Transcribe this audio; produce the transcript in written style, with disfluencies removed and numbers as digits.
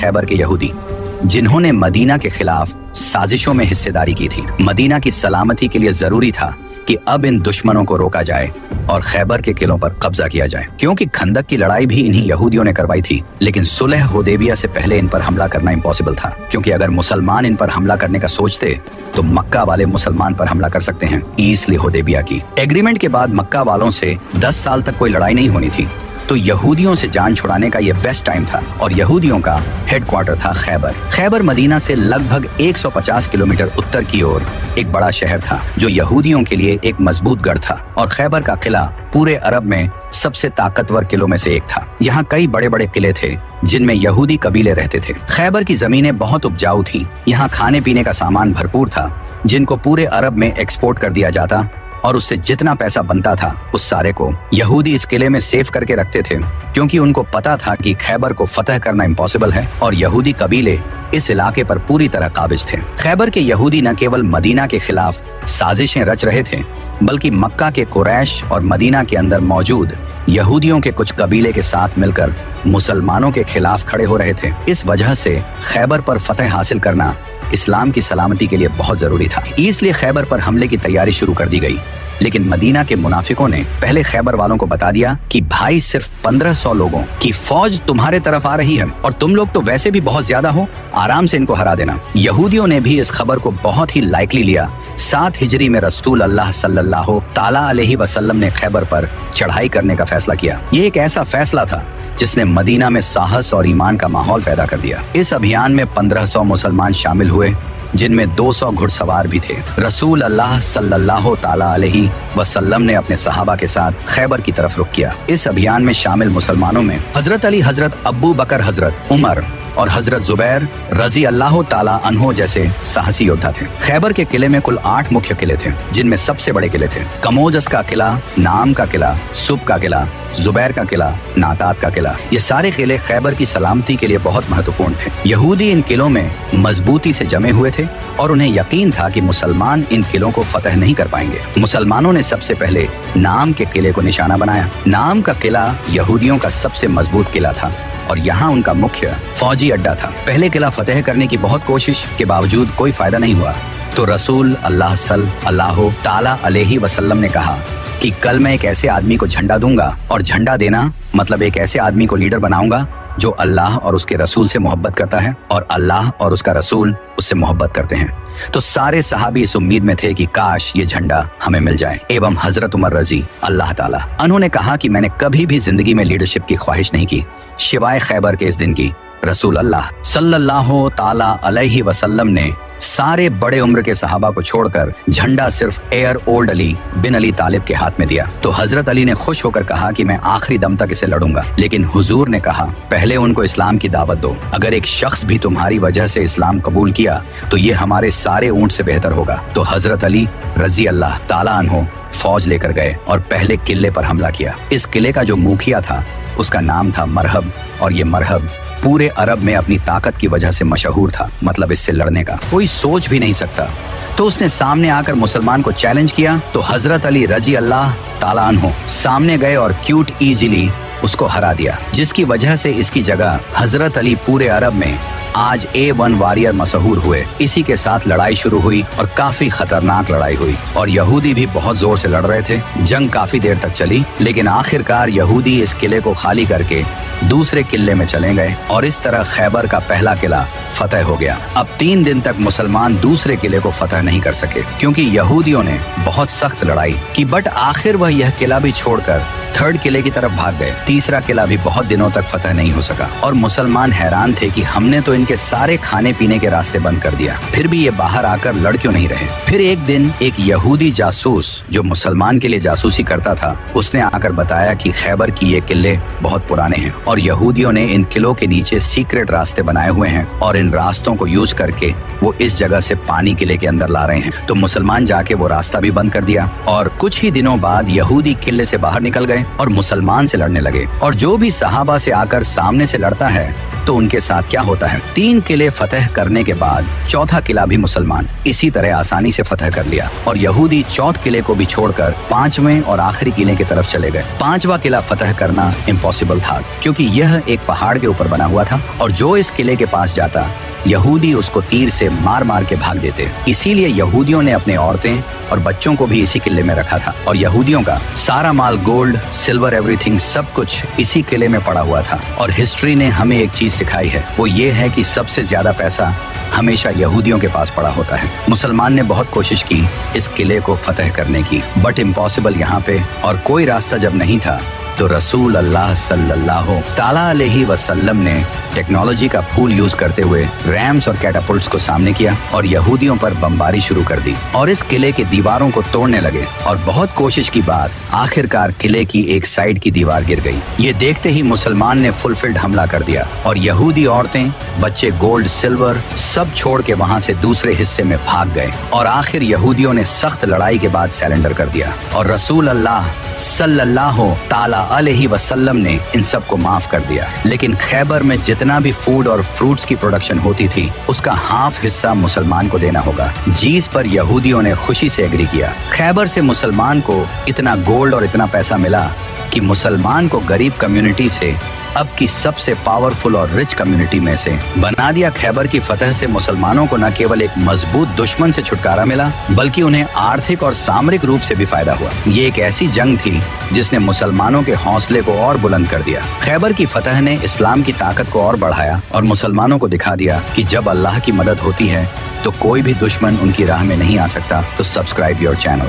खैबर के यहूदी जिन्होंने मदीना के खिलाफ साजिशों में हिस्सेदारी की थी। मदीना की सलामती के लिए जरूरी था कि अब इन दुश्मनों को रोका जाए और खैबर के किलों पर कब्जा किया जाए, क्योंकि खंदक की लड़ाई भी इन्हीं यहूदियों ने करवाई थी। लेकिन सुलह हुदैबिया से पहले इन पर हमला करना इम्पॉसिबल था, क्योंकि अगर मुसलमान इन पर हमला करने का सोचते तो मक्का वाले मुसलमान पर हमला कर सकते हैं। इसलिए हुदैबिया की एग्रीमेंट के बाद मक्का वालों से 10 साल तक कोई लड़ाई नहीं होनी थी, तो यहूदियों से जान छुड़ाने का ये बेस्ट टाइम था। और यहूदियों का हेडक्वार्टर था खैबर। खैबर मदीना से लगभग 150 किलोमीटर उत्तर की ओर एक बड़ा शहर था, जो यहूदियों के लिए एक मजबूत गढ़ था। और खैबर का किला पूरे अरब में सबसे ताकतवर किलों में से एक था। यहाँ कई बड़े बड़े किले थे जिनमें यहूदी कबीले रहते थे। खैबर की जमीनें बहुत उपजाऊ थीं। यहाँ खाने पीने का सामान भरपूर था, जिनको पूरे अरब में एक्सपोर्ट कर दिया जाता, और उससे जितना पैसा बनता था उस सारे को यहूदी इस किले में सेव करके रखते थे, क्योंकि उनको पता था कि खैबर को फतह करना इम्पॉसिबल है और यहूदी कबीले इस इलाके पर पूरी तरह काबिज थे। खैबर के यहूदी न केवल मदीना के खिलाफ साजिशें रच रहे थे, बल्कि मक्का के कुरैश और मदीना के अंदर मौजूद यहूदियों के कुछ कबीले के साथ मिलकर मुसलमानों के खिलाफ खड़े हो रहे थे। इस वजह से खैबर पर फतह हासिल करना इस्लाम की सलामती के लिए बहुत जरूरी था। इसलिए खैबर पर हमले की तैयारी शुरू कर दी गई। लेकिन मदीना के मुनाफिकों ने पहले खैबर वालों को बता दिया कि भाई सिर्फ 1500 लोगों की फौज तुम्हारे तरफ आ रही है और तुम लोग तो वैसे भी बहुत ज्यादा हो, आराम से इनको हरा देना। यहूदियों ने भी इस खबर को बहुत ही लाइकली लिया। 7 हिजरी में रसूल अल्लाह सल्लल्लाहु ताला अलैहि वसल्लम ने खैबर पर चढ़ाई करने का फैसला किया। ये एक ऐसा फैसला था जिसने मदीना में साहस और ईमान का माहौल पैदा कर दिया। इस अभियान में 1500 मुसलमान शामिल हुए, जिनमें 200 घुड़सवार भी थे। रसूल अल्लाह सल्लल्लाहु ताला अलैहि वसल्लम ने अपने सहाबा के साथ खैबर की तरफ रुख किया। इस अभियान में शामिल मुसलमानों में हजरत अली, हजरत अब्बू बकर, हजरत उमर और हजरत जुबैर रजी अल्लाह ताला अन्हो जैसे साहसी योद्धा थे। खैबर के किले में कुल 8 मुख्य किले थे, जिनमें सबसे बड़े किले थे कमोजस का किला, नाम का किला, सुब का किला, जुबैर का किला, नातात का किला। ये सारे किले खैबर की सलामती के लिए बहुत महत्वपूर्ण थे। यहूदी इन किलों में मजबूती से जमे हुए थे और उन्हें यकीन था कि मुसलमान इन किलों को फतह नहीं कर पाएंगे। मुसलमानों ने सबसे पहले नाम के किले को निशाना बनाया। नाम का किला यहूदियों का सबसे मजबूत किला था और यहाँ उनका मुख्य फौजी अड्डा था। पहले किला फतेह करने की बहुत कोशिश के बावजूद कोई फायदा नहीं हुआ, तो रसूल अल्लाह सल्लल्लाहु ताला अलैहि वसल्लम ने कहा कि कल मैं एक ऐसे आदमी को झंडा दूंगा, और झंडा देना मतलब एक ऐसे आदमी को लीडर बनाऊंगा जो अल्लाह और उसके रसूल से मोहब्बत करता है और अल्लाह और उसका रसूल उससे मोहब्बत करते हैं। तो सारे सहाबी इस उम्मीद में थे कि काश ये झंडा हमें मिल जाए। एवं हजरत उमर रजी अल्लाह ताला उन्होंने कहा कि मैंने कभी भी जिंदगी में लीडरशिप की ख्वाहिश नहीं की सिवाय खैबर के इस दिन की। रसूल अल्लाह सल्लल्लाहु ताला अलैहि वसल्लम ने सारे बड़े उम्र के सहाबा को छोड़कर झंडा सिर्फ एयर ओल्ड अली बिन अली तालिब के हाथ में दिया। तो हजरत अली ने खुश होकर कहा कि मैं आखिरी दम तक इसे लड़ूंगा। लेकिन हुजूर ने कहा पहले उनको इस्लाम की दावत दो। अगर एक शख्स भी तुम्हारी वजह से इस्लाम कबूल किया तो ये हमारे सारे ऊंट से बेहतर होगा। तो हजरत अली रजी अल्लाह ताला अन्हो फौज लेकर गए और पहले किले पर हमला किया। इस किले का जो मुखिया था उसका नाम था मरहब, और ये मरहब पूरे अरब में अपनी ताकत की वजह से मशहूर था। मतलब इससे लड़ने का कोई सोच भी नहीं सकता। तो उसने सामने आकर मुसलमान को चैलेंज किया। तो हजरत अली रजी अल्लाह ताला अन्हो सामने गए और क्यूट इजीली उसको हरा दिया, जिसकी वजह से इसकी जगह हजरत अली पूरे अरब में आज A1 वॉरियर मशहूर हुए। इसी के साथ लड़ाई शुरू हुई और काफी खतरनाक लड़ाई हुई और यहूदी भी बहुत जोर से लड़ रहे थे। जंग काफी देर तक चली, लेकिन आखिरकार यहूदी इस किले को खाली करके दूसरे किले में चले गए और इस तरह खैबर का पहला किला फतह हो गया। अब 3 दिन तक मुसलमान दूसरे किले को फतह नहीं कर सके, क्योंकि यहूदियों ने बहुत सख्त लड़ाई की। बट आखिर वह यह किला भी छोड़कर 3rd किले की तरफ भाग गए। तीसरा किला भी बहुत दिनों तक फतह नहीं हो सका और मुसलमान हैरान थे कि हमने तो इनके सारे खाने पीने के रास्ते बंद कर दिया, फिर भी ये बाहर आकर लड़ क्यों नहीं रहे। फिर एक दिन एक यहूदी जासूस जो मुसलमान के लिए जासूसी करता था, उसने आकर बताया कि खैबर की ये किले बहुत पुराने हैं और यहूदियों ने इन किलों के नीचे सीक्रेट रास्ते बनाए हुए हैं और इन रास्तों को यूज करके वो इस जगह से पानी किले के अंदर ला रहे हैं। तो मुसलमान जाके वो रास्ता भी बंद कर दिया और कुछ ही दिनों बाद यहूदी किले से बाहर निकल गए और मुसलमान से लड़ने लगे। और जो भी सहाबा से आकर सामने से लड़ता है तो उनके साथ क्या होता है। 3 किले फतह करने के बाद चौथा किला भी मुसलमान इसी तरह आसानी से फतह कर लिया और यहूदी चौथे किले को भी छोड़कर 5वें और आखिरी किले की तरफ चले गए। 5वां किला फतह करना इम्पॉसिबल था क्योंकि यह एक पहाड़ के ऊपर बना हुआ था और जो इस किले के पास जाता यहूदी उसको तीर से मार मार के भाग देते। इसीलिए यहूदियों ने अपने औरतें और बच्चों को भी इसी किले में रखा था और यहूदियों का सारा माल, गोल्ड, सिल्वर, एवरीथिंग सब कुछ इसी किले में पड़ा हुआ था। और हिस्ट्री ने हमें एक चीज सिखाई है, वो ये है कि सबसे ज्यादा पैसा हमेशा यहूदियों के पास पड़ा होता है। मुसलमान ने बहुत कोशिश की इस किले को फतह करने की, बट इम्पॉसिबल यहाँ पे। और कोई रास्ता जब नहीं था तो रसूल अल्लाह सल्लल्लाहु ताला अलैहि वसल्लम ने टेक्नोलॉजी का फुल यूज करते हुए रैम्स और कैटापुल्ट्स को सामने किया और यहूदियों पर बमबारी शुरू कर दी और इस किले की दीवारों को तोड़ने लगे। और बहुत कोशिश की बाद आखिरकार किले की एक साइड की दीवार गिर गई। ये देखते ही मुसलमान ने फुलफिल्ड हमला कर दिया और यहूदी औरतें, बच्चे, गोल्ड, सिल्वर सब छोड़ के वहां से दूसरे हिस्से में भाग गए और आखिर यहूदियों ने सख्त लड़ाई के बाद सरेंडर कर दिया और रसूल अल्लाह सल्लल्लाहु ताला अलैहि वसल्लम ने इन सब को माफ कर दिया। लेकिन खैबर में जितना भी फूड और फ्रूट्स की प्रोडक्शन होती थी उसका हाफ हिस्सा मुसलमान को देना होगा, जिस पर यहूदियों ने खुशी से एग्री किया। खैबर से मुसलमान को इतना गोल्ड और इतना पैसा मिला कि मुसलमान को गरीब कम्युनिटी से अब की सबसे पावरफुल और रिच कम्युनिटी में से बना दिया। खैबर की फतह से मुसलमानों को न केवल एक मजबूत दुश्मन से छुटकारा मिला बल्कि उन्हें आर्थिक और सामरिक रूप से भी फायदा हुआ। ये एक ऐसी जंग थी जिसने मुसलमानों के हौसले को और बुलंद कर दिया। खैबर की फतह ने इस्लाम की ताकत को और बढ़ाया और मुसलमानों को दिखा दिया कि जब अल्लाह की मदद होती है तो कोई भी दुश्मन उनकी राह में नहीं आ सकता। तो सब्सक्राइब योर चैनल।